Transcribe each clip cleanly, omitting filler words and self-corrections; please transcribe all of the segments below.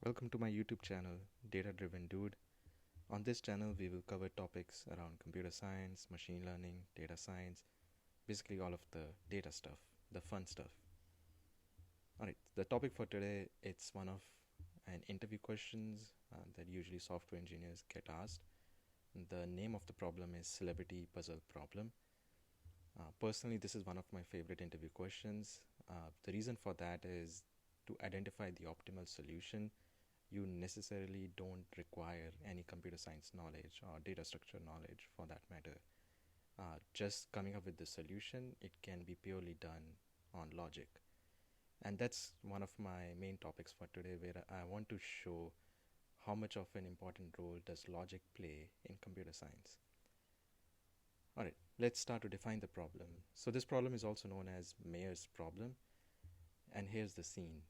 Welcome to my YouTube channel, Data Driven Dude. On this channel, we will cover topics around computer science, machine learning, data science, basically all of the data stuff, the fun stuff. Alright, the topic for today, it's one of an interview questions that usually software engineers get asked. The name of the problem is Celebrity Puzzle Problem. Personally, this is one of my favorite interview questions. The reason for that is to identify the optimal solution. You necessarily don't require any computer science knowledge or data structure knowledge for that matter. Just coming up with the solution, it can be purely done on logic. And that's one of my main topics for today, where I want to show how much of an important role does logic play in computer science. Alright, let's start to define the problem. So this problem is also known as Mayer's problem. And here's the scene.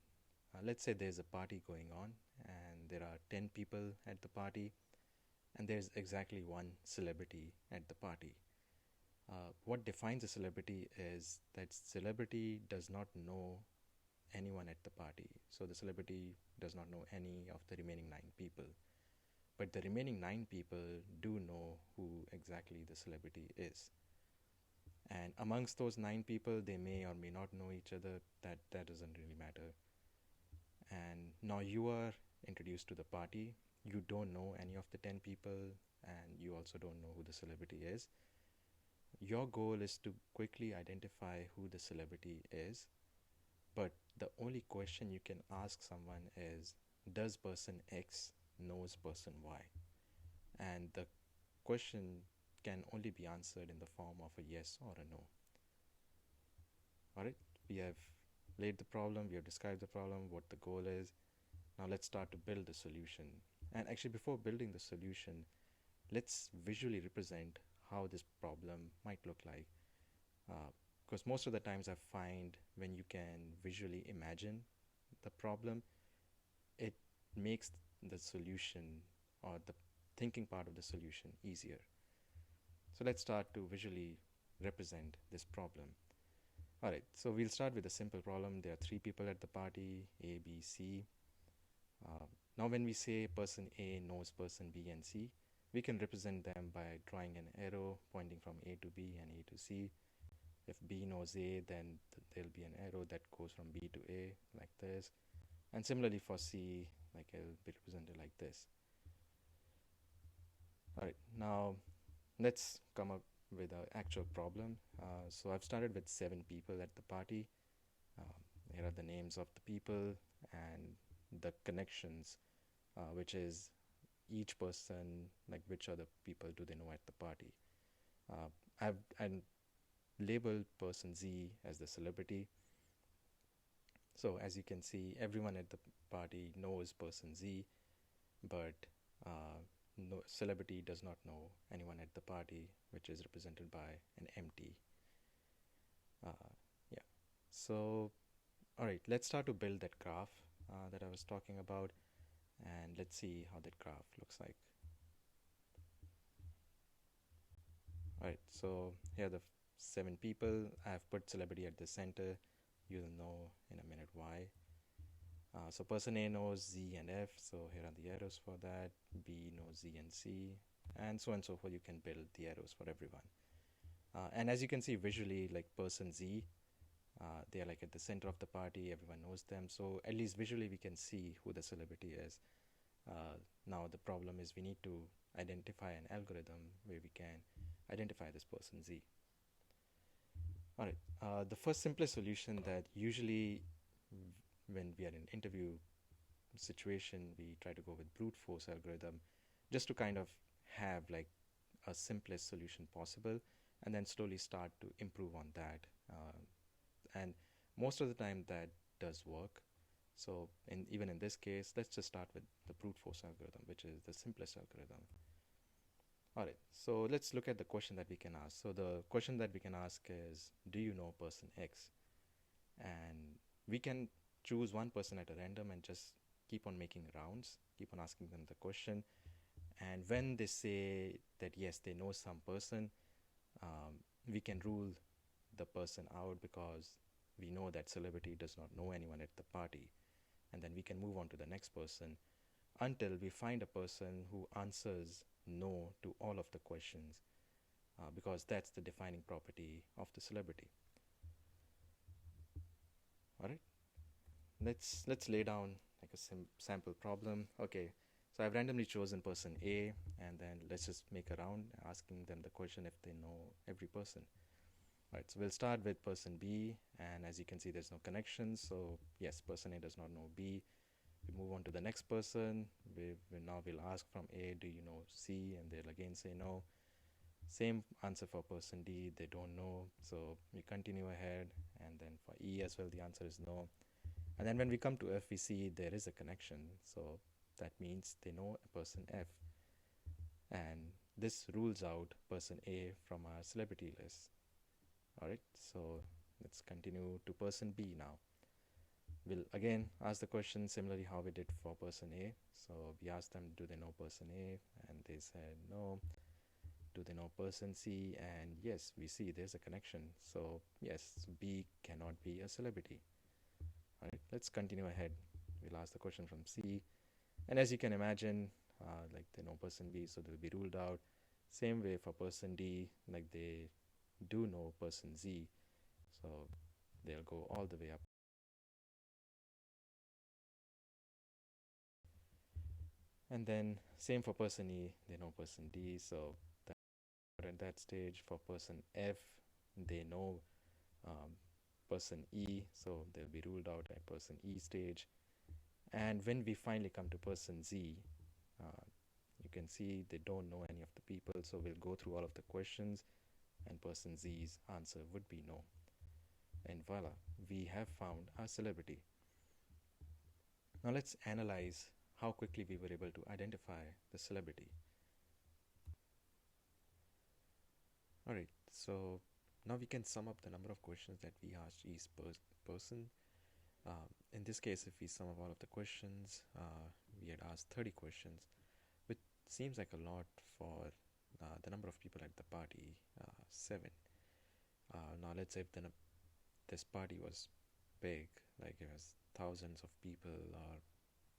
Let's say there's a party going on and there are 10 people at the party and there's exactly one celebrity at the party. What defines a celebrity is that celebrity does not know anyone at the party. So the celebrity does not know any of the remaining 9 people. But the remaining 9 people do know who exactly the celebrity is. And amongst those 9 people, they may or may not know each other. That doesn't really matter. And now you are introduced to the party. You don't know any of the 10 people, and you also don't know who the celebrity is. Your goal is to quickly identify who the celebrity is, but the only question you can ask someone is, does person X knows person Y? And the question can only be answered in the form of a yes or a no. Alright, we have laid the problem, we have described the problem, what the goal is. Now let's start to build the solution. And actually, before building the solution, let's visually represent how this problem might look like. Because most of the times I find when you can visually imagine the problem, it makes the solution or the thinking part of the solution easier. So let's start to visually represent this problem. Alright, so we'll start with a simple problem. There are 3 people at the party, A, B, C. Now when we say person A knows person B and C, we can represent them by drawing an arrow pointing from A to B and A to C. If B knows A, then there'll be an arrow that goes from B to A like this. And similarly for C, like it'll be represented like this. Alright, now let's come up with an actual problem. So I've started with 7 people at the party. Here are the names of the people and the connections, which is each person, like which other people do they know at the party. I've labeled person Z as the celebrity. So as you can see, everyone at the party knows person Z, but no celebrity does not know anyone at the party, which is represented by an empty. Yeah. So, all right, let's start to build that graph that I was talking about, and let's see how that graph looks like. All right, so here are the 7 people. I've put celebrity at the center. You'll know in a minute why. So person A knows Z and F, so here are the arrows for that. B knows Z and C, and so on and so forth. You can build the arrows for everyone. And as you can see visually, like person Z, they are like at the center of the party, everyone knows them. So at least visually we can see who the celebrity is. Now the problem is we need to identify an algorithm where we can identify this person Z. Alright, the first simplest solution that usually when we are in interview situation, we try to go with brute force algorithm just to kind of have like a simplest solution possible, and then slowly start to improve on that. And most of the time that does work. So even in this case, let's just start with the brute force algorithm, which is the simplest algorithm. Alright, so let's look at the question that we can ask. So the question that we can ask is, do you know person X? And we can choose one person at a random and just keep on making rounds, keep on asking them the question. And when they say that yes, they know some person, we can rule the person out because we know that celebrity does not know anyone at the party. And then we can move on to the next person until we find a person who answers no to all of the questions, because that's the defining property of the celebrity. All right, let's lay down like a sample problem. Okay, so I've randomly chosen person A, and then let's just make a round asking them the question if they know every person. All right, so we'll start with person B, and as you can see, there's no connection. So yes, person A does not know B. We move on to the next person. Now we'll ask from A, do you know C? And they'll again say no. Same answer for person D, they don't know. So we continue ahead, and then for E as well, the answer is no. And then when we come to F, we see there is a connection. So that means they know a person F. And this rules out person A from our celebrity list. All right, so let's continue to person B now. We'll again ask the question similarly how we did for person A. So we asked them, do they know person A? And they said no. Do they know person C? And yes, we see there's a connection. So yes, B cannot be a celebrity. All right, let's continue ahead. We'll ask the question from C. And as you can imagine, like they know person B, so they'll be ruled out. Same way for person D, like they do know person Z, so they'll go all the way up. And then same for person E, they know person D, so at that stage for person F, they know um, person E, so they'll be ruled out at person E stage. And when we finally come to person Z, you can see they don't know any of the people, so we'll go through all of the questions, and person Z's answer would be no. And voila, we have found our celebrity. Now let's analyze how quickly we were able to identify the celebrity. Alright, so now we can sum up the number of questions that we asked each person. In this case, if we sum up all of the questions, we had asked 30 questions, which seems like a lot for the number of people at the party, 7. Now let's say if this party was big, like it was thousands of people, or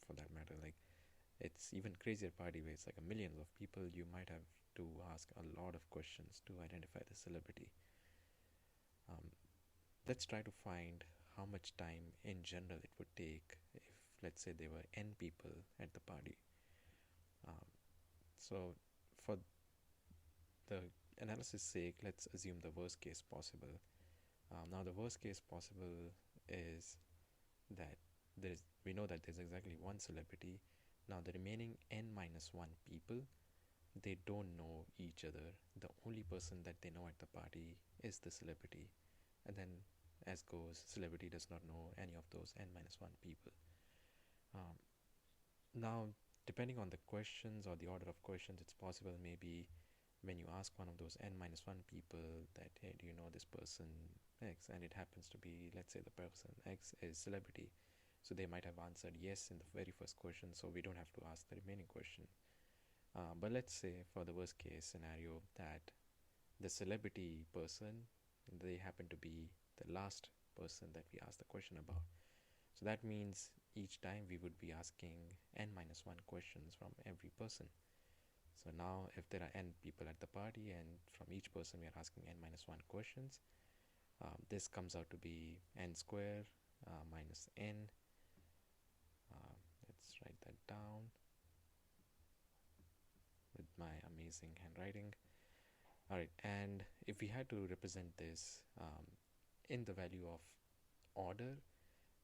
for that matter, like it's even crazier party where it's like a millions of people, you might have to ask a lot of questions to identify the celebrity. Um, let's try to find how much time in general it would take if, let's say, there were n people at the party. Um, so for the analysis sake, let's assume the worst case possible. Now the worst case possible is that we know that there's exactly one celebrity. Now the remaining n minus 1 people, they don't know each other. The only person that they know at the party is the celebrity. And then as goes, celebrity does not know any of those n minus 1 people. Um, Now, depending on the questions or the order of questions, it's possible maybe when you ask one of those n minus 1 people that, hey, do you know this person X? And it happens to be, let's say, the person X is celebrity. So they might have answered yes in the very first question, so we don't have to ask the remaining question. But let's say for the worst case scenario that the celebrity person, they happen to be the last person that we asked the question about. So that means each time we would be asking n minus 1 questions from every person. So now if there are n people at the party and from each person we are asking n minus 1 questions, this comes out to be n square minus n. Let's write that down with my amazing handwriting. Alright, and if we had to represent this in the value of order,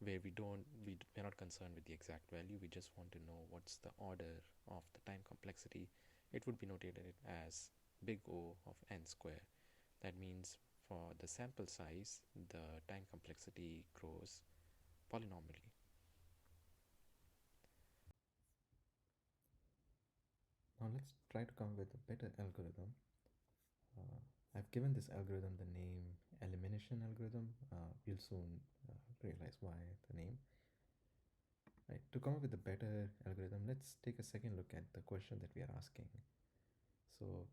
where we're not concerned with the exact value, we just want to know what's the order of the time complexity, it would be noted as big O of n square. That means for the sample size, the time complexity grows polynomially. Now let's try to come up with a better algorithm. I've given this algorithm the name elimination algorithm. We'll soon realize why the name. Right, to come up with a better algorithm, let's take a second look at the question that we are asking. So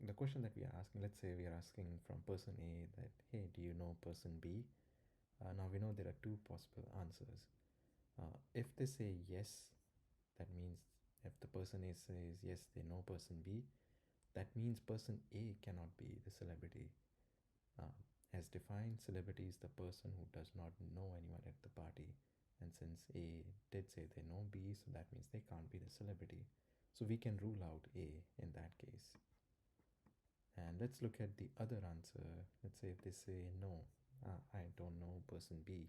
the question that we are asking, let's say we are asking from person A that, hey, do you know person B? Now we know there are two possible answers. If they say yes, that means if the person A says yes, they know person B, that means person A cannot be the celebrity. Uh, as defined, celebrity is the person who does not know anyone at the party. And since A did say they know B, so that means they can't be the celebrity. So we can rule out A in that case. And let's look at the other answer. Let's say if they say no, I don't know person B.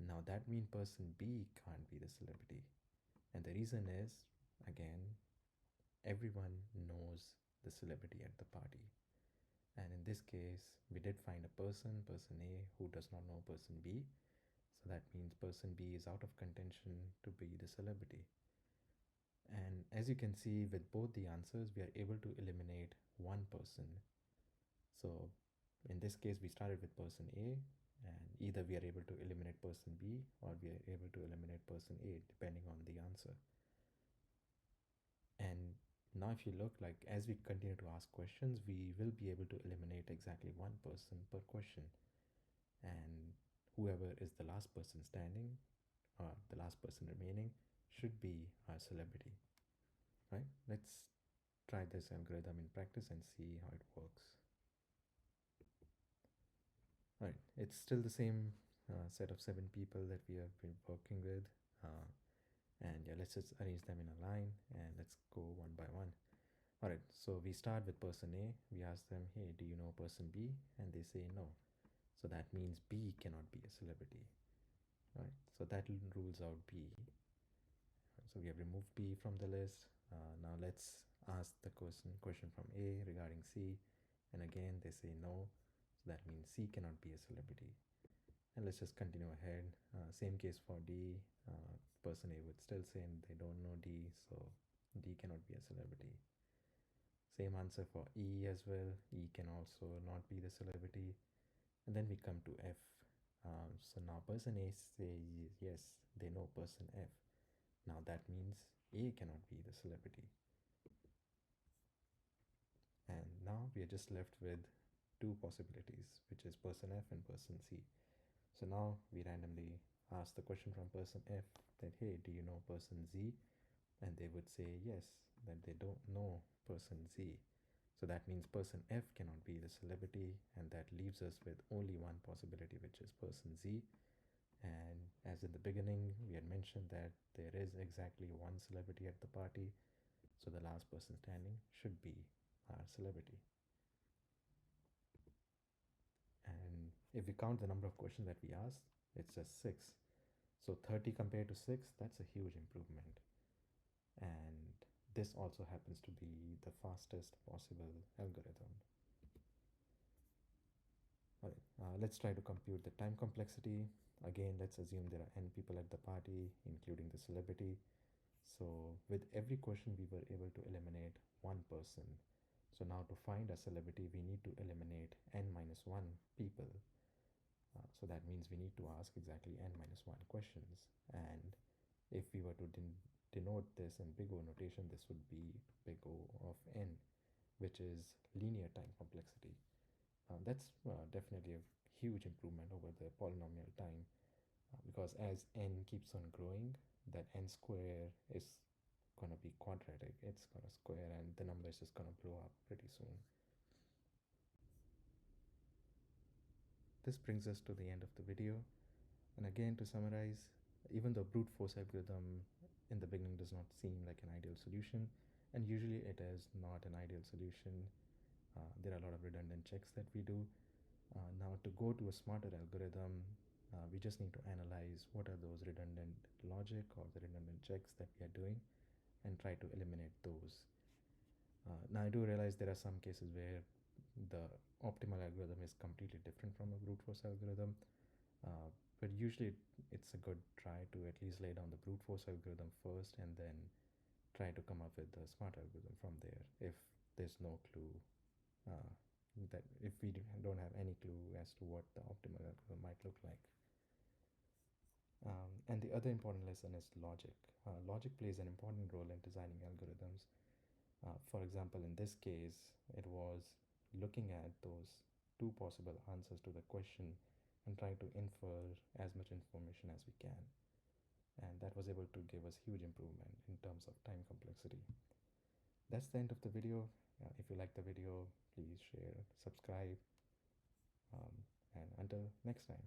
Now that means person B can't be the celebrity. And the reason is, again, everyone knows the celebrity at the party. And in this case, we did find a person A, who does not know person B. So that means person B is out of contention to be the celebrity. And as you can see, with both the answers, we are able to eliminate one person. So in this case, we started with person A, and either we are able to eliminate person B or we are able to eliminate person A, depending on the answer. And now if you look, like, as we continue to ask questions, we will be able to eliminate exactly one person per question. And whoever is the last person standing or the last person remaining should be our celebrity, right? Let's try this algorithm in practice and see how it works. Right, it's still the same set of 7 people that we have been working with. And yeah, let's just arrange them in a line and let's go one by one. All right, so we start with person A. We ask them, hey, do you know person B? And they say no. So that means B cannot be a celebrity. All right, so that rules out B. So we have removed B from the list. Now let's ask the question from A regarding C. And again, they say no. So that means C cannot be a celebrity. And let's just continue ahead. Same case for D. Person A would still say they don't know D, so D cannot be a celebrity. Same answer for E as well. E can also not be the celebrity. And then we come to F. So now person A says yes, they know person F. Now that means A cannot be the celebrity. And now we are just left with 2 possibilities, which is person F and person C. So now we randomly ask the question from person F that, hey, do you know person Z? And they would say yes, that they don't know person Z. So that means person F cannot be the celebrity, and that leaves us with only one possibility, which is person Z. And as in the beginning, we had mentioned that there is exactly one celebrity at the party, so the last person standing should be our celebrity. And if we count the number of questions that we asked, it's just 6. So 30 compared to 6, that's a huge improvement. And this also happens to be the fastest possible algorithm. All right, let's try to compute the time complexity. Again, let's assume there are n people at the party, including the celebrity. So with every question, we were able to eliminate one person. So now to find a celebrity, we need to eliminate n minus 1 people. So that means we need to ask exactly n minus 1 questions. And if we were to denote this in big O notation, this would be big O of n, which is linear time complexity. That's definitely a huge improvement over the polynomial time, because as n keeps on growing, that n square is going to be quadratic. It's going to square and the number is just going to blow up pretty soon. This brings us to the end of the video. And again, to summarize, even though brute force algorithm in the beginning does not seem like an ideal solution, and usually it is not an ideal solution, there are a lot of redundant checks that we do. Now to go to a smarter algorithm, we just need to analyze what are those redundant logic or the redundant checks that we are doing and try to eliminate those. Now I do realize there are some cases where the optimal algorithm is completely different from a brute force algorithm, but usually it's a good try to at least lay down the brute force algorithm first and then try to come up with the smart algorithm from there if there's no clue, that if we don't have any clue as to what the optimal algorithm might look like. And the other important lesson is logic. Logic plays an important role in designing algorithms. For example, in this case, it was looking at those 2 possible answers to the question and trying to infer as much information as we can. that was able to give us huge improvement in terms of time complexity. That's the end of the video. If you like the video, please share, subscribe, and until next time.